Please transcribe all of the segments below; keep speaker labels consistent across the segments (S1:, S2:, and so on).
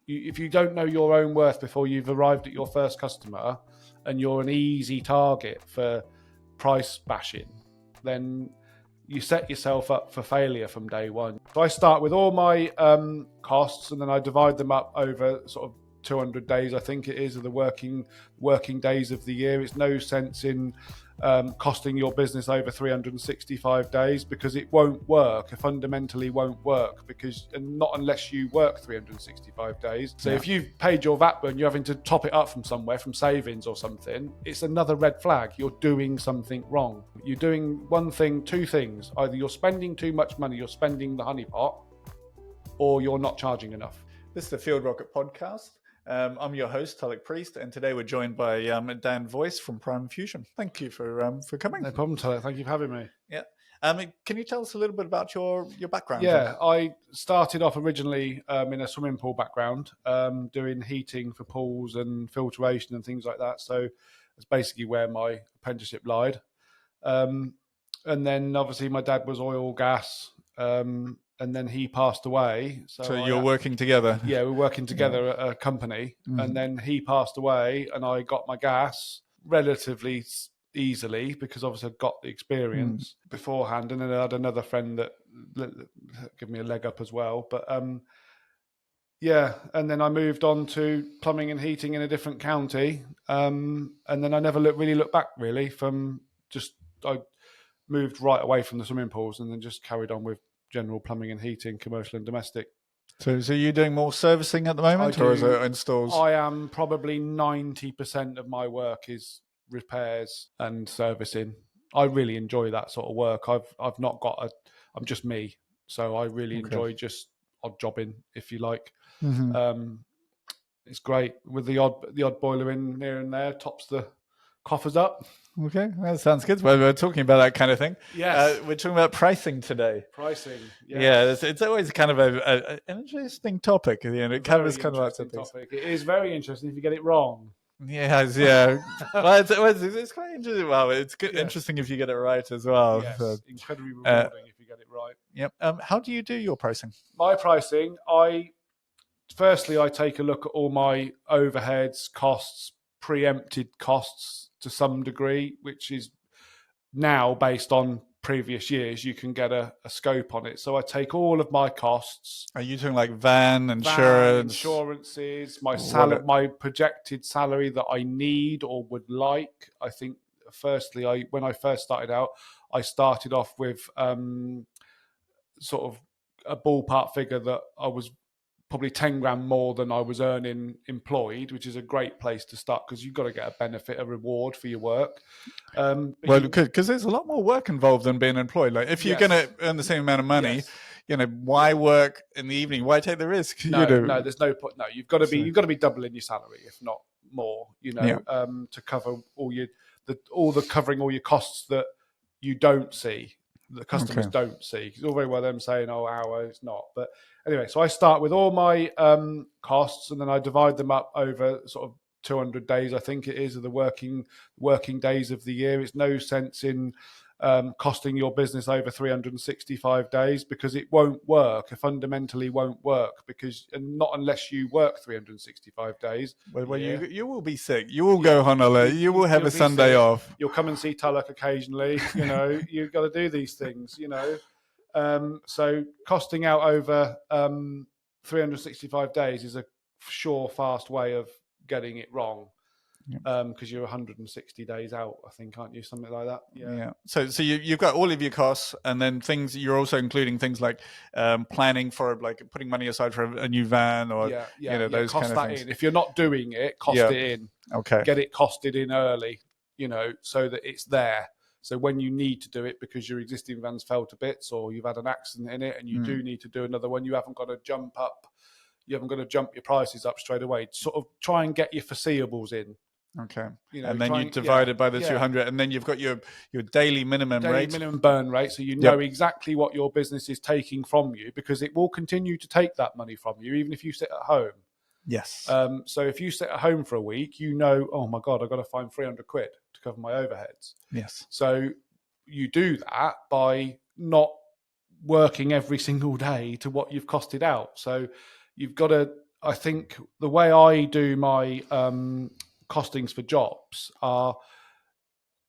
S1: if you don't know your own worth before you've arrived at your first customer and you're an easy target for price bashing, then you set yourself up for failure from day one. So I start with all my costs, and then I divide them up over sort of 200 days, I think it is, of the working days of the year. It's no sense in costing your business over 365 days, because it won't work. It fundamentally won't work, and not unless you work 365 days. So if you've paid your VAT bill and you're having to top it up from somewhere, from savings or something, it's another red flag. You're doing something wrong. You're doing one thing, two things. Either you're spending too much money, you're spending the honeypot, or you're not charging enough.
S2: This is the FieldRocket podcast. I'm your host, Tulloch Priest, and today we're joined by Dan Voice from Prime Fusion. Thank you for coming.
S1: No problem, Tulloch. Thank you for having me.
S2: Yeah. Can you tell us a little bit about your background?
S1: Yeah, I started off originally in a swimming pool background, doing heating for pools and filtration and things like that. So that's basically where my apprenticeship lied. And then obviously my dad was oil, gas, and then he passed away.
S2: So you're working together?
S1: Yeah, we're working together at a company. Mm-hmm. And then he passed away, and I got my gas relatively easily because obviously I'd got the experience beforehand. And then I had another friend that gave me a leg up as well. But yeah, and then I moved on to plumbing and heating in a different county. And then I never really looked back, really. I moved right away from the swimming pools and then just carried on with general plumbing and heating, commercial and domestic.
S2: So you're doing more servicing at the moment, or is it installs?
S1: I am probably 90% of my work is repairs and servicing. I really enjoy that sort of work. I'm just me, so I really enjoy just odd jobbing, if you like. Mm-hmm. It's great with the odd boiler in here and there, tops the coffers up.
S2: Okay, that sounds good. Well, we're talking about that kind of thing.
S1: Yes.
S2: We're talking about pricing today.
S1: Pricing, yes.
S2: Yeah. It's always kind of an interesting topic. It covers kind of lots of things.
S1: Topic. It is very interesting if you get it wrong.
S2: Yes, yeah. Well, it's quite interesting. Well, it's good, interesting if you get it right as well.
S1: Yes, so, incredibly rewarding if you get it right.
S2: Yep. How do you do your pricing?
S1: My pricing, firstly, I take a look at all my overheads, costs, preempted costs to some degree, which is now based on previous years. You can get a scope on it. So I take all of my costs.
S2: Are you doing like insurances,
S1: my projected salary that I need or would like? I think firstly, when I first started out, I started off with sort of a ballpark figure that I was probably 10 grand more than I was earning employed, which is a great place to start because you've got to get a benefit, a reward for your work.
S2: Because there's a lot more work involved than being employed. Like if you're going to earn the same amount of money, why work in the evening? Why take the risk?
S1: No, there's no point. No, you've got to be doubling your salary, if not more. To cover all the covering all your costs that you don't see. The customers don't see. It's all very well them saying, it's not. But anyway, so I start with all my costs, and then I divide them up over sort of 200 days, I think it is, of the working days of the year. It's no sense in costing your business over 365 days because it won't work. It fundamentally won't work and not unless you work 365 days.
S2: Well, you will be sick. You will go on holiday. You will have a Sunday off.
S1: You'll come and see Tulloch occasionally. You've got to do these things. So costing out over 365 days is a sure, fast way of getting it wrong. Because you're 160 days out, I think, aren't you? Something like that.
S2: Yeah. So you've got all of your costs, and then things. You're also including things like planning for, like, putting money aside for a new van, or those
S1: cost
S2: kind of
S1: that
S2: things.
S1: In. If you're not doing it, cost it in.
S2: Okay.
S1: Get it costed in early, so that it's there. So when you need to do it because your existing van's fell to bits, or you've had an accident in it, and you do need to do another one, you haven't got to jump your prices up straight away. Sort of try and get your foreseeables in.
S2: Okay. And then you divide it by the 200, and then you've got your daily minimum rate.
S1: Minimum burn rate, so you know exactly what your business is taking from you, because it will continue to take that money from you, even if you sit at home.
S2: Yes.
S1: So if you sit at home for a week, oh my God, I've got to find 300 quid to cover my overheads.
S2: Yes.
S1: So you do that by not working every single day to what you've costed out. So you've got to I think the way I do my costings for jobs are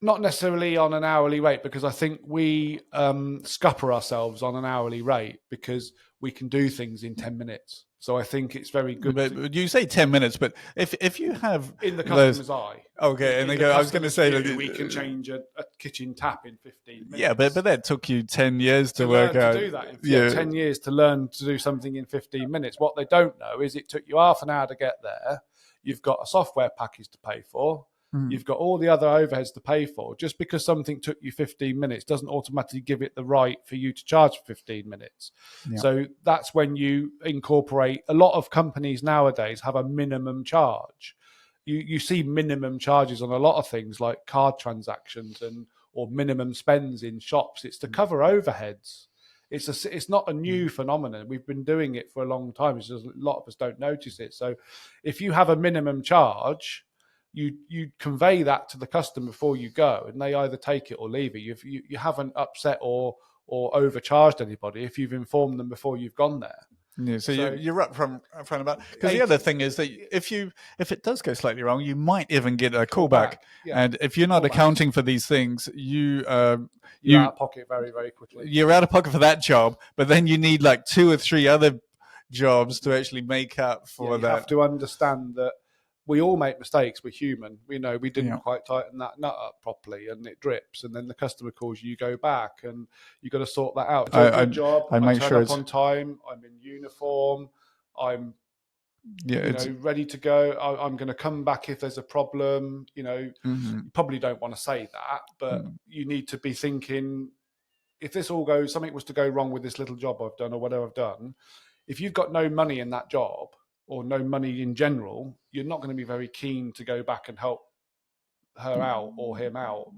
S1: not necessarily on an hourly rate, because I think we scupper ourselves on an hourly rate because we can do things in 10 minutes. So I think it's very good.
S2: But you say 10 minutes, but if you have
S1: in the customer's eye.
S2: Okay, and they go, I was going to say that
S1: we can change a kitchen tap in 15 minutes.
S2: Yeah, but that took you 10 years to work
S1: learn
S2: out.
S1: To do that. 10 years to learn to do something in 15 minutes. What they don't know is it took you half an hour to get there. You've got a software package to pay for. You've got all the other overheads to pay for. Just because something took you 15 minutes doesn't automatically give it the right for you to charge for 15 minutes. Yeah. So that's when you incorporate. A lot of companies nowadays have a minimum charge. You see minimum charges on a lot of things like card transactions or minimum spends in shops. It's to cover overheads. It's not a new phenomenon. We've been doing it for a long time. It's just a lot of us don't notice it. So if you have a minimum charge, you convey that to the customer before you go, and they either take it or leave it. You haven't upset or overcharged anybody if you've informed them before you've gone there.
S2: Yeah, so you're up front about, because the other thing is that if it does go slightly wrong, you might even get a callback. Yeah. And if you're not accounting for these things, you're out
S1: of pocket very, very quickly.
S2: You're out of pocket for that job, but then you need like 2 or 3 other jobs to actually make up for that.
S1: You have to understand that we all make mistakes. We're human. We know we didn't quite tighten that nut up properly, and it drips. And then the customer calls you, go back, and you got to sort that out. Do a good job. I make sure up on time. I'm in uniform. I'm ready to go. I'm going to come back if there's a problem. You probably don't want to say that, but you need to be thinking, if this all goes, something was to go wrong with this little job I've done or whatever I've done, if you've got no money in that job, or no money in general, you're not going to be very keen to go back and help her out or him out.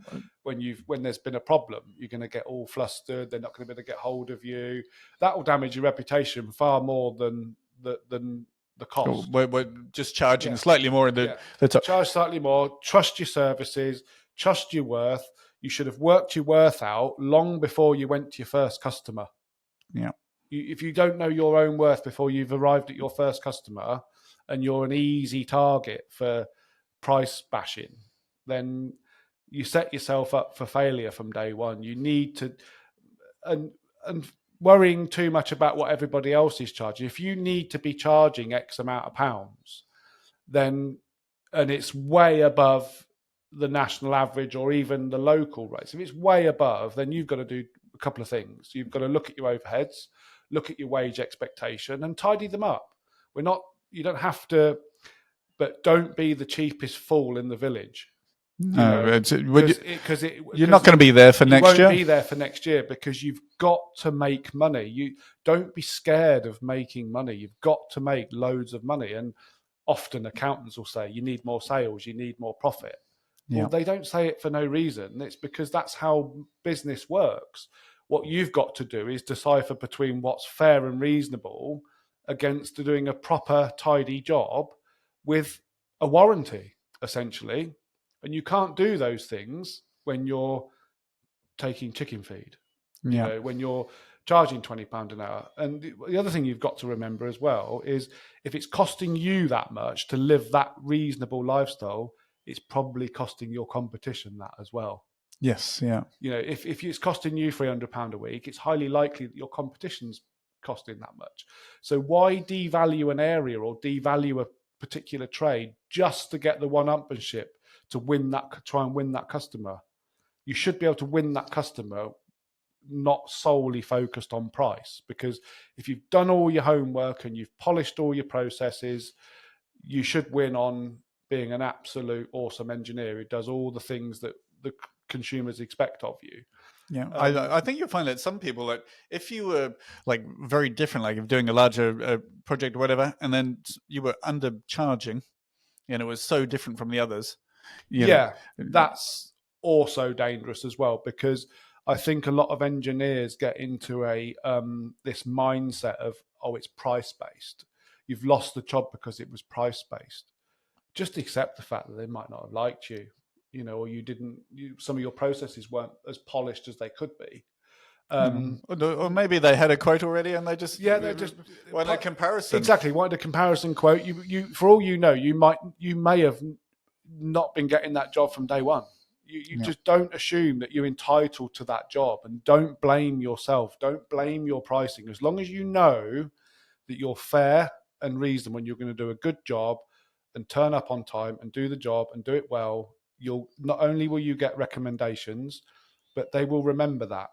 S1: When there's been a problem, you're going to get all flustered. They're not going to be able to get hold of you. That will damage your reputation far more than the cost.
S2: We're just charging slightly more in the top.
S1: Charge slightly more. Trust your services. Trust your worth. You should have worked your worth out long before you went to your first customer.
S2: Yeah.
S1: If you don't know your own worth before you've arrived at your first customer, and you're an easy target for price bashing, then you set yourself up for failure from day one. You need to, and worrying too much about what everybody else is charging. If you need to be charging X amount of pounds, then, and it's way above the national average or even the local rates, if it's way above, then you've got to do a couple of things. You've got to look at your overheads, look at your wage expectation, and tidy them up. You don't have to, but don't be the cheapest fool in the village.
S2: Because you're not going to be there for next year.
S1: You won't be there for next year because you've got to make money. You don't be scared of making money. You've got to make loads of money. And often accountants will say, you need more sales, you need more profit. Yeah. Well, they don't say it for no reason. It's because that's how business works. What you've got to do is decipher between what's fair and reasonable against doing a proper, tidy job with a warranty, essentially. And you can't do those things when you're taking chicken feed, when you're charging £20 an hour. And the other thing you've got to remember as well is if it's costing you that much to live that reasonable lifestyle, it's probably costing your competition that as well.
S2: Yes, yeah.
S1: If it's costing you £300 a week, it's highly likely that your competition's costing that much. So why devalue an area or devalue a particular trade just to get the one-upmanship to try and win that customer? You should be able to win that customer, not solely focused on price. Because if you've done all your homework and you've polished all your processes, you should win on being an absolute awesome engineer who does all the things that the consumers expect of you.
S2: Yeah, I think you'll find that some people, that if you were like very different, like if doing a larger project or whatever, and then you were undercharging, and it was so different from the others.
S1: That's also dangerous as well, because I think a lot of engineers get into this mindset of, it's price based. You've lost the job because it was price based. Just accept the fact that they might not have liked you. Or some of your processes weren't as polished as they could be.
S2: Or maybe they had a quote already and they just
S1: they're just
S2: want a comparison.
S1: Exactly, wanted a comparison quote. You for all you know, you may have not been getting that job from day one. You just don't assume that you're entitled to that job, and don't blame yourself. Don't blame your pricing. As long as you know that you're fair and reasonable and you're going to do a good job and turn up on time and do the job and do it well, you'll not only will you get recommendations, but they will remember that.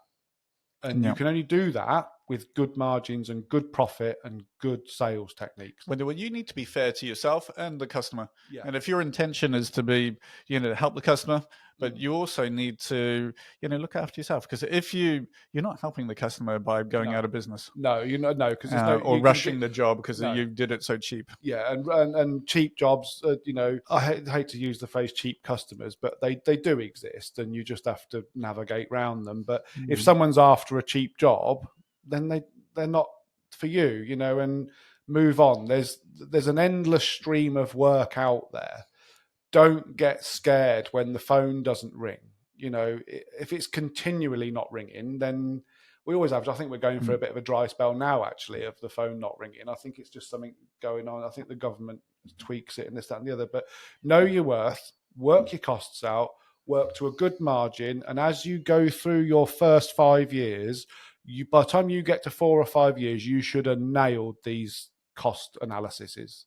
S1: And you can only do that with good margins and good profit and good sales techniques.
S2: Well, you need to be fair to yourself and the customer.
S1: Yeah.
S2: And if your intention is to be, help the customer, but you also need to, look after yourself. Because if you're not helping the customer by going out of business.
S1: No, because
S2: or rushing the job because you did it so cheap.
S1: Yeah, and cheap jobs. I hate to use the phrase cheap customers, but they do exist, and you just have to navigate around them. But if someone's after a cheap job, then they're not for you, and move on. There's an endless stream of work out there. Don't get scared when the phone doesn't ring. If it's continually not ringing, then we always have. I think we're going through a bit of a dry spell now, actually, of the phone not ringing. I think it's just something going on. I think the government tweaks it and this, that, and the other. But know your worth, work your costs out, work to a good margin. And as you go through your first 5 years, by the time you get to 4 or 5 years, you should have nailed these cost analyses.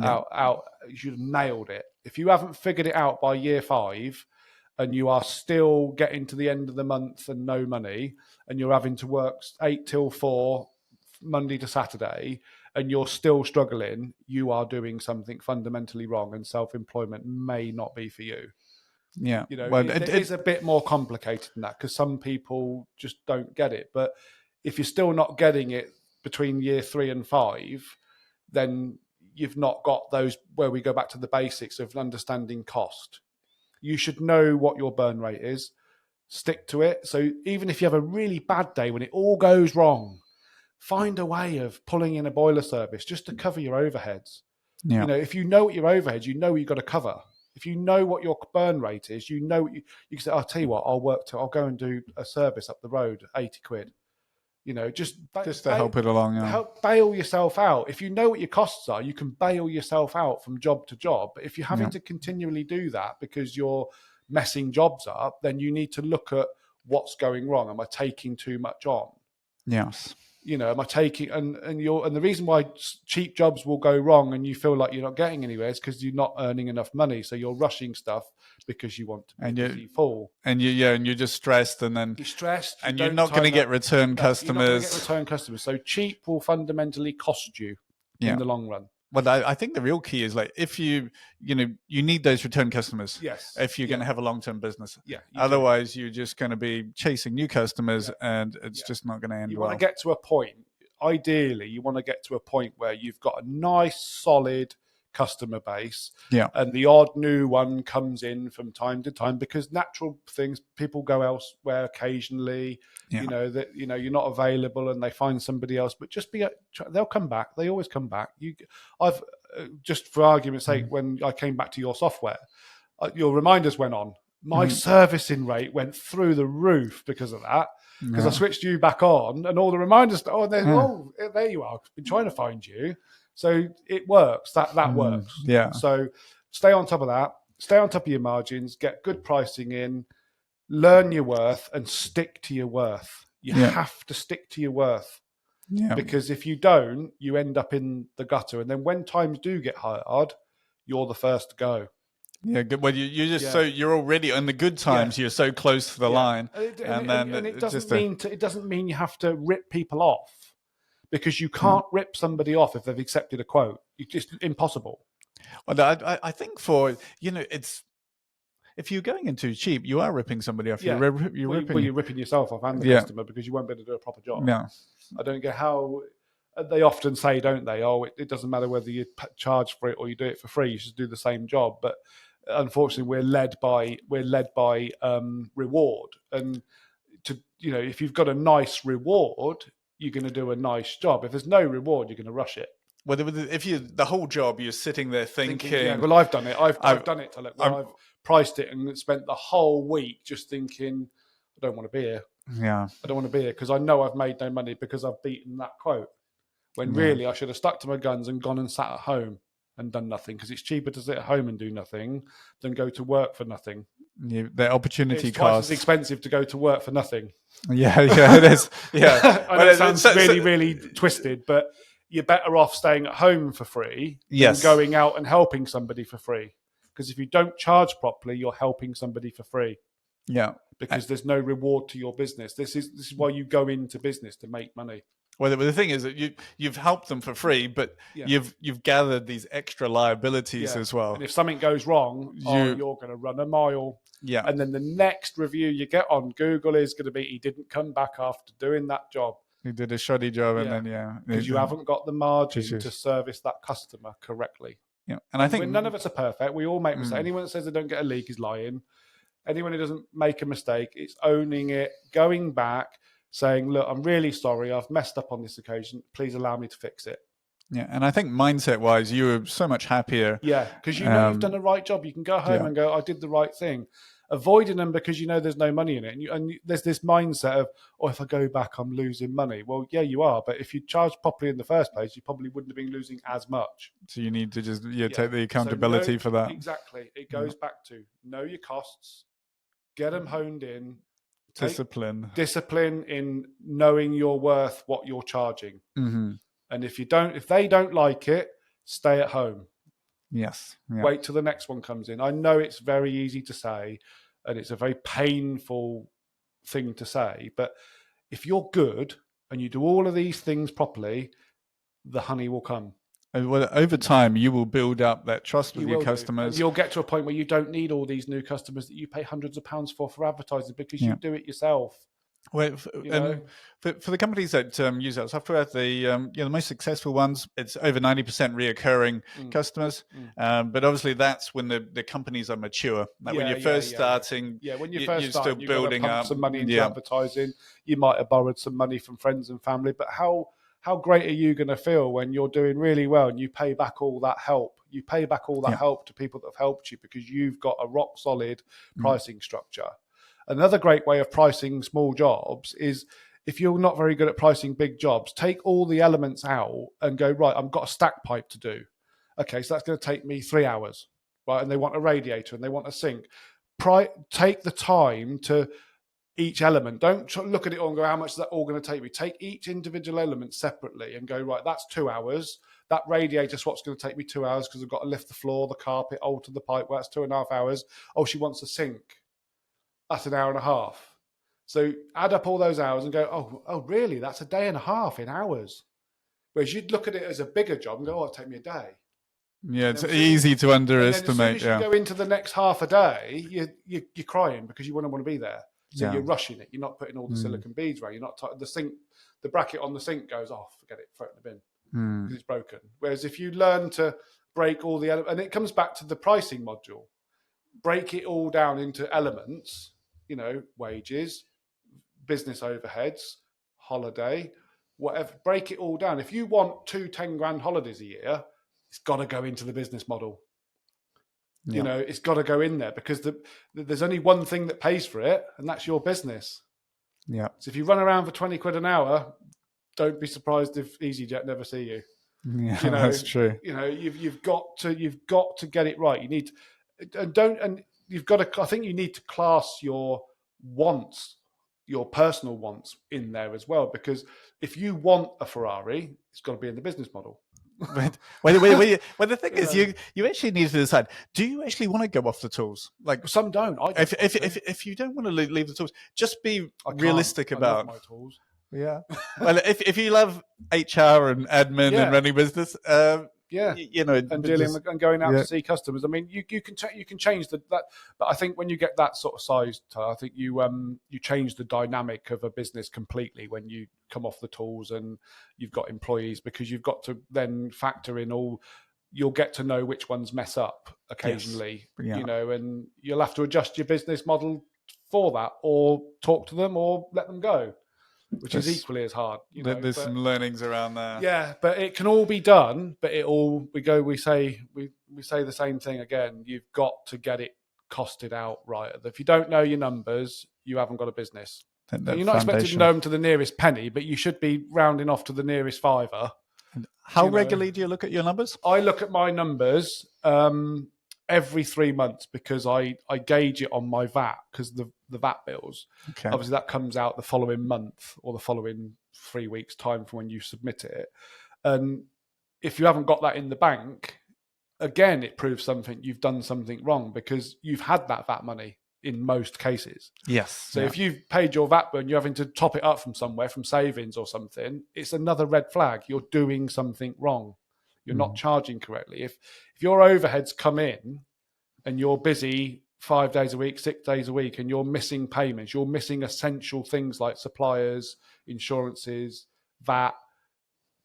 S1: Out. You should have nailed it. If you haven't figured it out by year 5 and you are still getting to the end of the month and no money, and you're having to work 8 till 4 Monday to Saturday, and you're still struggling, you are doing something fundamentally wrong, and self-employment may not be for you.
S2: Yeah.
S1: It is a bit more complicated than that, because some people just don't get it. But if you're still not getting it between year 3 and 5, then you've not got those, where we go back to the basics of understanding cost. You should know what your burn rate is, stick to it. So even if you have a really bad day when it all goes wrong, find a way of pulling in a boiler service just to cover your overheads. Yeah. If you know what your overheads, you know what you've got to cover. If you know what your burn rate is, you can say, I'll tell you what, I'll go and do a service up the road, 80 quid. Just
S2: to help it along.
S1: Help bail yourself out. If you know what your costs are, you can bail yourself out from job to job. But if you're having to continually do that because you're messing jobs up, then you need to look at what's going wrong. Am I taking too much on?
S2: Yes.
S1: Am I taking and the reason why cheap jobs will go wrong and you feel like you're not getting anywhere is because you're not earning enough money. So you're rushing stuff because you want to be a busy fool.
S2: And you're just stressed, and then
S1: you're stressed,
S2: and you're not going to get return customers. You're not going to get
S1: return customers. So cheap will fundamentally cost you in the long run.
S2: Well, I think the real key is, like, if you need those return customers.
S1: Yes.
S2: If you're going to have a long-term business.
S1: Yeah.
S2: Otherwise, you're just going to be chasing new customers, and it's just not going to end well.
S1: You want to get to a point. Ideally, you want to get to a point where you've got a nice, solid customer base.
S2: Yeah.
S1: And the odd new one comes in from time to time, because natural things, people go elsewhere occasionally. Yeah. You're not available and they find somebody else, but they'll come back. They always come back. I've just for argument's sake, when I came back to your software, your reminders went on. My servicing rate went through the roof because of that. Because I switched you back on, and all the reminders. There you are. I've been trying to find you. So it works. That works.
S2: Yeah.
S1: So stay on top of that. Stay on top of your margins. Get good pricing in. Learn your worth and stick to your worth. You have to stick to your worth. Yeah. Because if you don't, you end up in the gutter. And then when times do get hard, you're the first to go.
S2: Yeah, good. Well, you're already in the good times. You're so close to the line,
S1: and it doesn't mean you have to rip people off, because you can't rip somebody off if they've accepted a quote. It's just impossible.
S2: Well, I think it's, if you're going in too cheap, you are ripping somebody off.
S1: Yeah. You're ripping yourself off and the customer, because you won't be able to do a proper job.
S2: Yeah.
S1: I don't get how. They often say, don't they? Oh, it doesn't matter whether you charge for it or you do it for free. You should do the same job. But unfortunately, we're led by reward. And if you've got a nice reward, you're going to do a nice job. If there's no reward, you're going to rush it.
S2: Well, if the whole job, you're sitting there thinking,
S1: well, I've done it. I've done it. I've priced it and spent the whole week just thinking, I don't want to be here.
S2: Yeah.
S1: I don't want to be here because I know I've made no money because I've beaten that quote. When really I should have stuck to my guns and gone and sat at home and done nothing, because it's cheaper to sit at home and do nothing than go to work for nothing.
S2: The opportunity
S1: It's twice
S2: cost.
S1: as expensive to go to work for nothing.
S2: Yeah, it is. Yeah.
S1: I know it sounds really twisted, but you're better off staying at home for free than going out and helping somebody for free. Because if you don't charge properly, you're helping somebody for free.
S2: Yeah.
S1: Because there's no reward to your business. This is why you go into business, to make money.
S2: Well, the thing is that you've helped them for free, but you've gathered these extra liabilities as well.
S1: And if something goes wrong, you're going to run a mile.
S2: Yeah.
S1: And then the next review you get on Google is going to be, he didn't come back after doing that job.
S2: He did a shoddy job, and then
S1: because you haven't got the margin to service that customer correctly.
S2: Yeah, and I think
S1: none of us are perfect. We all make mistakes. Anyone that says they don't get a leak is lying. Anyone who doesn't make a mistake, it's owning it, going back, saying, look, I'm really sorry, I've messed up on this occasion. Please allow me to fix it.
S2: Yeah, and I think mindset-wise, you were so much happier.
S1: Yeah, because you know you've done the right job. You can go home and go, I did the right thing. Avoiding them because you know there's no money in it. And there's this mindset of, oh, if I go back, I'm losing money. Well, yeah, you are. But if you charged properly in the first place, you probably wouldn't have been losing as much.
S2: So you need to just take the accountability for that.
S1: Exactly. It goes back to know your costs, get them honed in.
S2: Discipline
S1: in knowing you're worth what you're charging.
S2: Mm-hmm.
S1: And if they don't like it, stay at home.
S2: Yes. Yeah.
S1: Wait till the next one comes in. I know it's very easy to say, and it's a very painful thing to say, but if you're good and you do all of these things properly, the honey will come.
S2: And over time, you will build up that trust with your customers.
S1: You'll get to a point where you don't need all these new customers that you pay hundreds of pounds for advertising because you do it yourself.
S2: Well, for the companies that use our software, the most successful ones, it's over 90% reoccurring customers. But obviously, that's when the companies are mature. Like when you're first starting,
S1: when you're first starting,
S2: still building up
S1: some money into advertising. You might have borrowed some money from friends and family, but how great are you going to feel when you're doing really well and you pay back all that help? You pay back all that help to people that have helped you because you've got a rock solid pricing structure. Another great way of pricing small jobs is if you're not very good at pricing big jobs, take all the elements out and go, right, I've got a stack pipe to do. Okay, so that's going to take me 3 hours, right? And they want a radiator and they want a sink. Take the time to each element. Don't look at it all and go, how much is that all going to take me? Take each individual element separately and go, right, that's 2 hours. That radiator swap's going to take me 2 hours because I've got to lift the floor, the carpet, alter the pipe. Well, that's 2.5 hours. Oh, she wants a sink. That's 1.5 hours. So add up all those hours and go, oh, really? That's 1.5 days in hours. Whereas you'd look at it as a bigger job and go, it'll take me a day.
S2: Yeah, it's easy to underestimate.
S1: And then as soon as you go into the next half a day, you're crying because you wouldn't want to be there. So you're rushing it. You're not putting all the silicone beads around. You're not the sink. The bracket on the sink goes off. Forget it. Throw it in the bin because it's broken. Whereas if you learn to break all the elements, and it comes back to the pricing module, break it all down into elements. Wages, business overheads, holiday, whatever. Break it all down. If you want 2 10-grand holidays a year, it's got to go into the business model. Yeah. It's got to go in there because there's only one thing that pays for it, and that's your business.
S2: Yeah.
S1: So if you run around for 20 quid an hour, don't be surprised if EasyJet never see you.
S2: Yeah, that's true.
S1: You've got to get it right. You need you've got to. I think you need to class your wants, your personal wants, in there as well. Because if you want a Ferrari, it's got to be in the business model.
S2: Well, the thing is, you actually need to decide: do you actually want to go off the tools? Like
S1: some don't.
S2: If you don't want to leave the tools, just be realistic about
S1: my tools.
S2: Yeah. Well, if you love HR and admin and running business, and
S1: dealing with, and going out to see customers. I mean, you can change that. But I think when you get that sort of size, I think you change the dynamic of a business completely when you come off the tools and you've got employees, because you've got to then factor in all. You'll get to know which ones mess up occasionally, and you'll have to adjust your business model for that, or talk to them, or let them go. Which is equally as hard.
S2: There's some learnings around there.
S1: Yeah, but it can all be done. But we say the same thing again. You've got to get it costed out right. If you don't know your numbers, you haven't got a business.
S2: that
S1: you're not expected to
S2: foundation.
S1: know them to the nearest penny, but you should be rounding off to the nearest fiver.
S2: How regularly do you look at your numbers?
S1: I look at my numbers every 3 months because I gauge it on my VAT, because the VAT bills, obviously that comes out the following month or the following 3 weeks time from when you submit it. And if you haven't got that in the bank, again, it proves something, you've done something wrong, because you've had that VAT money in most cases.
S2: Yes.
S1: So if you've paid your VAT bill and you're having to top it up from somewhere, from savings or something, it's another red flag. You're doing something wrong. You're not charging correctly. If your overheads come in and you're busy 5 days a week, 6 days a week, and you're missing payments, you're missing essential things like suppliers, insurances, VAT,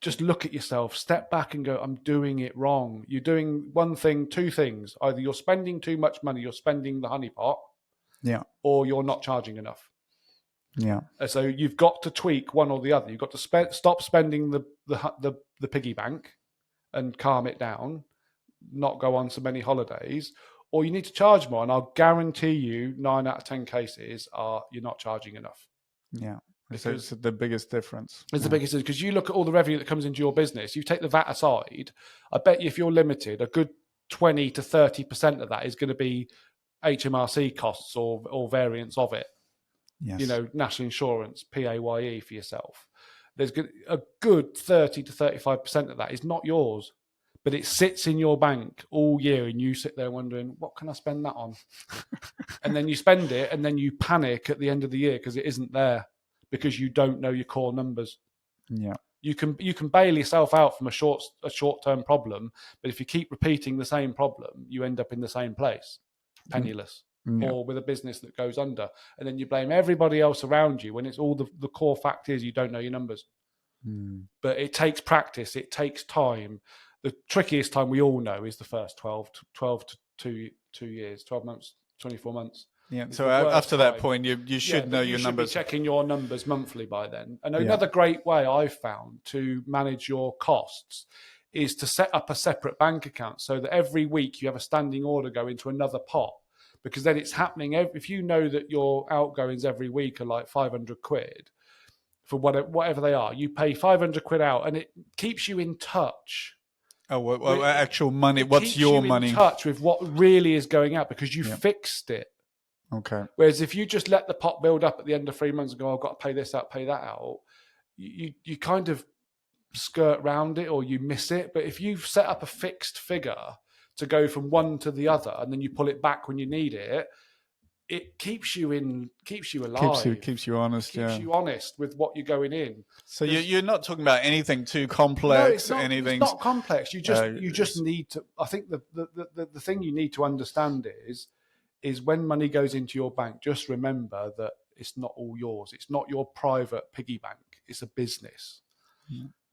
S1: just look at yourself, step back and go, I'm doing it wrong. You're doing one thing, two things. Either you're spending too much money, you're spending the honeypot, or you're not charging enough. So you've got to tweak one or the other. You've got to stop spending the piggy bank and calm it down, not go on so many holidays, or you need to charge more. And I'll guarantee you 9 out of 10 cases you're not charging enough.
S2: So it's the biggest difference.
S1: It's the biggest difference, because you look at all the revenue that comes into your business. You take the VAT aside, I bet you if you're limited, a good 20 to 30% of that is going to be HMRC costs or variants of it. National insurance, PAYE for yourself. There's a good 30 to 35% of that is not yours, but it sits in your bank all year, and you sit there wondering, what can I spend that on? And then you spend it, and then you panic at the end of the year because it isn't there, because you don't know your core numbers. You can bail yourself out from a short-term problem, but if you keep repeating the same problem, you end up in the same place, penniless, or with a business that goes under. And then you blame everybody else around you when it's all the core fact is you don't know your numbers. But it takes practice. It takes time. The trickiest time we all know is the first 12 to 2 years, 12 months, 24 months.
S2: So after that point, you should know your numbers.
S1: You should be checking your numbers monthly by then. And another great way I've found to manage your costs is to set up a separate bank account, so that every week you have a standing order go into another pot, because then it's happening. If you know that your outgoings every week are like 500 quid for whatever they are, you pay 500 quid out, and it keeps you in touch.
S2: Actual money. What's your money?
S1: In touch with what really is going out, because you fixed it. Whereas if you just let the pot build up at the end of 3 months and go, I've got to pay this out, pay that out, you kind of skirt round it, or you miss it. But if you've set up a fixed figure to go from one to the other, and then you pull it back when you need it, it keeps you alive,
S2: keeps you honest,
S1: keeps you honest with what you're going in.
S2: So you're not talking about anything too complex.
S1: No, it's not complex. You just need to. I think the thing you need to understand is when money goes into your bank, just remember that it's not all yours. It's not your private piggy bank. It's a business.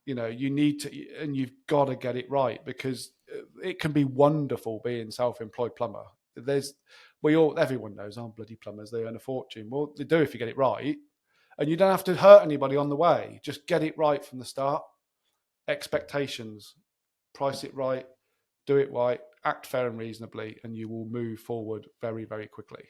S1: You need to, and you've got to get it right, because it can be wonderful being self-employed plumber. Everyone knows, bloody plumbers, they earn a fortune. Well, they do if you get it right, and you don't have to hurt anybody on the way. Just get it right from the start. Expectations, price it right, do it right, act fair and reasonably, and you will move forward very, very quickly.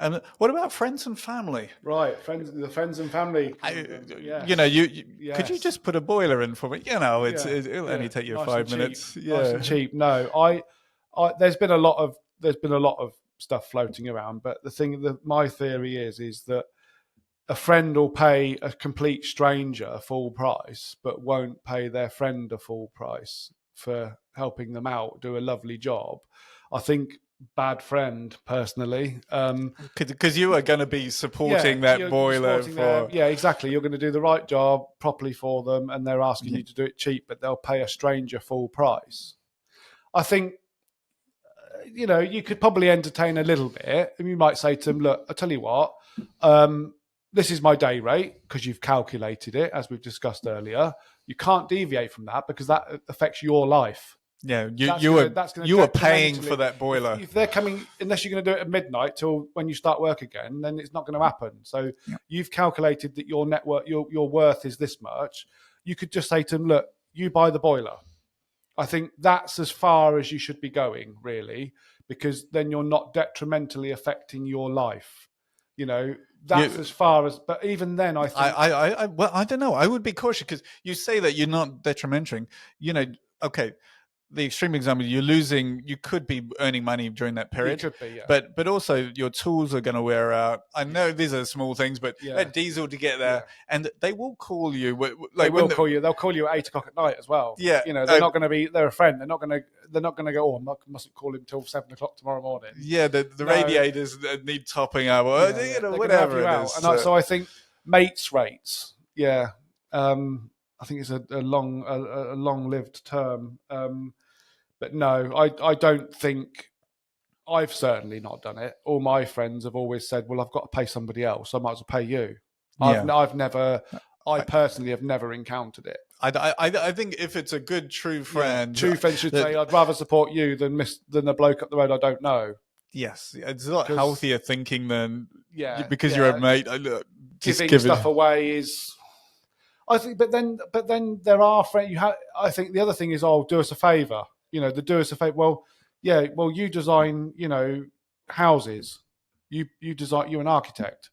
S2: And what about friends and family?
S1: Right, the friends and family.
S2: Yes. Could you just put a boiler in for me? It'll only take you nice 5 minutes.
S1: Nice and cheap. No, there's been a lot of stuff floating around, but my theory is that a friend will pay a complete stranger full price, but won't pay their friend a full price for helping them out, do a lovely job. I think bad friend, personally.
S2: Because you are going to be supporting that boiler.
S1: Exactly. You're going to do the right job properly for them, and they're asking you to do it cheap, but they'll pay a stranger full price. I think, you could probably entertain a little bit, and you might say to them, look, I tell you what, this is my day rate, because you've calculated it, as we've discussed earlier. You can't deviate from that, because that affects your life.
S2: Yeah, you are paying for that boiler.
S1: If they're coming, unless you're going to do it at midnight till when you start work again, then it's not going to happen. So you've calculated that your network, your worth is this much. You could just say to them, look, you buy the boiler. I think that's as far as you should be going, really, because then you're not detrimentally affecting your life. That's as far as. But even then, I think
S2: I don't know. I would be cautious because you say that you're not detrimenting. Okay. The extreme example, you could be earning money during that period.
S1: You could be, yeah.
S2: But also your tools are going to wear out. I know these are small things, but that diesel to get there, and they will call you.
S1: They will call you. They'll call you at 8 o'clock at night as well.
S2: Yeah,
S1: they're not going to be. They're a friend. They're not going to go. Oh, I mustn't call him till 7 o'clock tomorrow morning.
S2: Yeah, the radiators need topping up, or whatever it is.
S1: And so I think mates rates. Yeah, I think it's a long-lived term. But no, I don't think, I've certainly not done it. All my friends have always said, well, I've got to pay somebody else. I might as well pay you. I personally have never encountered it.
S2: I think if it's a good true friend,
S1: true friends should say, I'd rather support you than the bloke up the road I don't know.
S2: Yes, it's a lot healthier thinking than because you're a mate.
S1: Giving stuff away is, I think, but then there are friends. I think the other thing is, do us a favour. The do us a favour. Well, you design, houses. You design. You're an architect.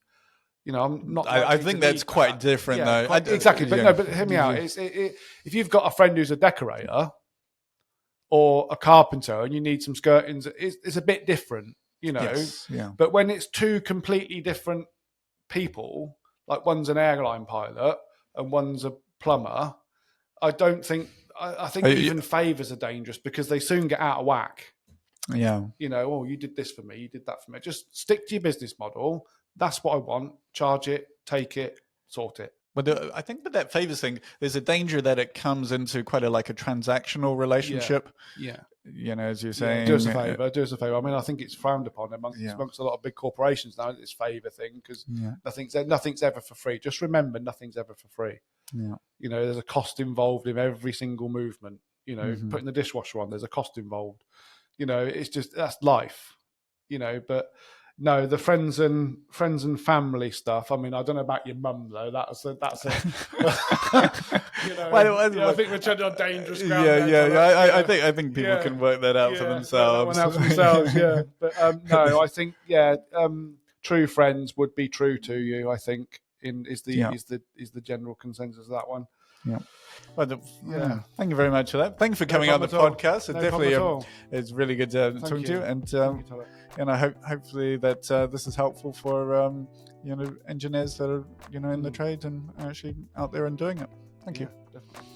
S1: I'm not.
S2: I think that's quite different, though.
S1: Exactly, but hear me out. If you've got a friend who's a decorator or a carpenter and you need some skirtings, it's a bit different,
S2: Yes, yeah.
S1: But when it's two completely different people, like one's an airline pilot and one's a plumber, I don't think. I think even favours are dangerous because they soon get out of whack.
S2: Yeah.
S1: You did this for me, you did that for me. Just stick to your business model. That's what I want. Charge it, take it, sort it.
S2: But I think with that favours thing, there's a danger that it comes into quite a transactional relationship.
S1: Yeah.
S2: As you're saying.
S1: Do us a favour, do us a favour. I mean, I think it's frowned upon amongst a lot of big corporations now, this favour thing, because nothing's ever for free. Just remember, nothing's ever for free.
S2: Yeah.
S1: There's a cost involved in every single movement. Putting the dishwasher on, there's a cost involved. It's just, that's life. But no, the friends and family stuff. I mean, I don't know about your mum though. That's a I think we're treading on dangerous ground.
S2: I think people can work that out for themselves.
S1: Yeah. But no, I think true friends would be true to you. I think is the general consensus of that one.
S2: Yeah. Well, thank you very much for that. Thanks for coming on the podcast. It definitely it's really good to talk to you, and I hopefully that this is helpful for engineers that are in the trade and actually out there and doing it. Thank you.
S1: Definitely.